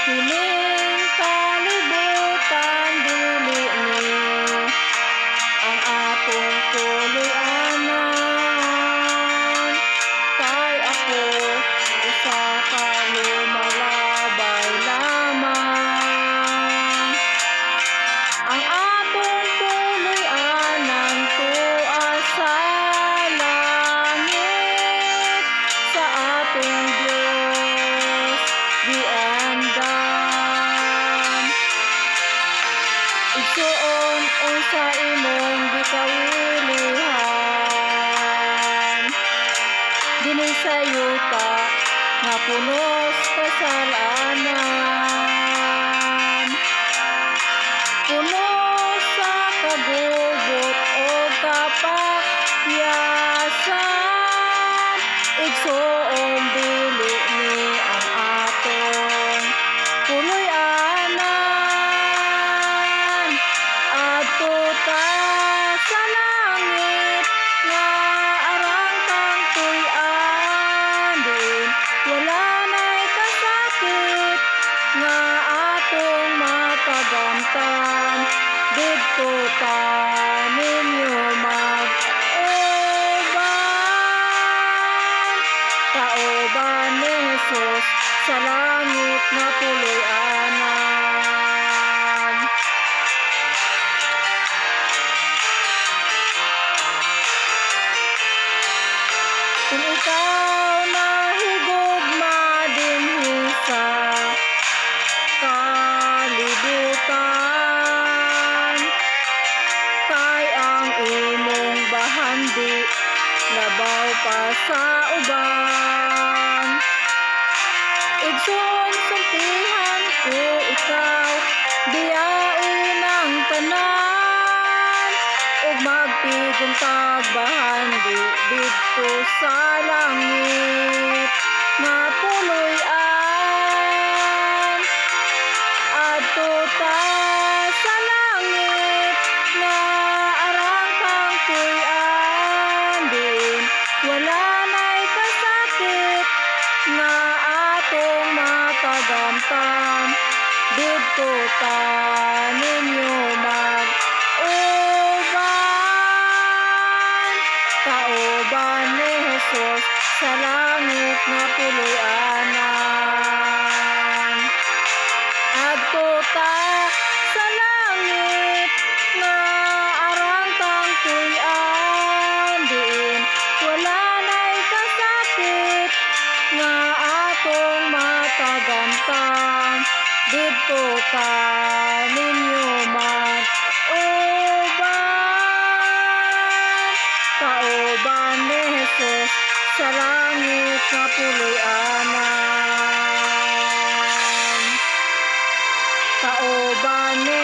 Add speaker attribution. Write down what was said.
Speaker 1: Kining kalibutan dili ni ang atong puloy-anan. Kay ako usa ka lumalabay lamang. Ang atong puloy-anan tuwa sa langit, sa atong Dios giandam. Igsuon unsa imong gikawilihan, dinhi sa yuta nga punos kasalanan. Punos sa kagugot o kapakyasan, igsuon dili ni ang atong puloy-anan. Adto ta sa langit nga arang kang tuy-an, din wala na'y kasakit nga atong matagamtan. Didto ta ninyo mag-uban, kauban ni Jesus sa langit nga puloy-anan. Kung ikaw nahigugma dinhi sa kalibutan, kay ang imong bahandi labaw pa sa uban. Igsoon sultihan ko ikaw, biyain ang tanan, ug magtigong tagbahandi didto sa langit nga puloy-an. Adto ta sa langit nga arang kang tuy-an, din wala na'y kasakit nga atong matagamtan. Didto ta ninyo mag-uban, kauban ni Jesus sa langit nga puloy-anan. Adto ta sa langit nga arang kang tuy-an, din wala na'y kasakit nga atong matagamtan. Didto ta ninyo mag-uban, kauban ni Jesus sa langit nga puloy-anan. Kauban ni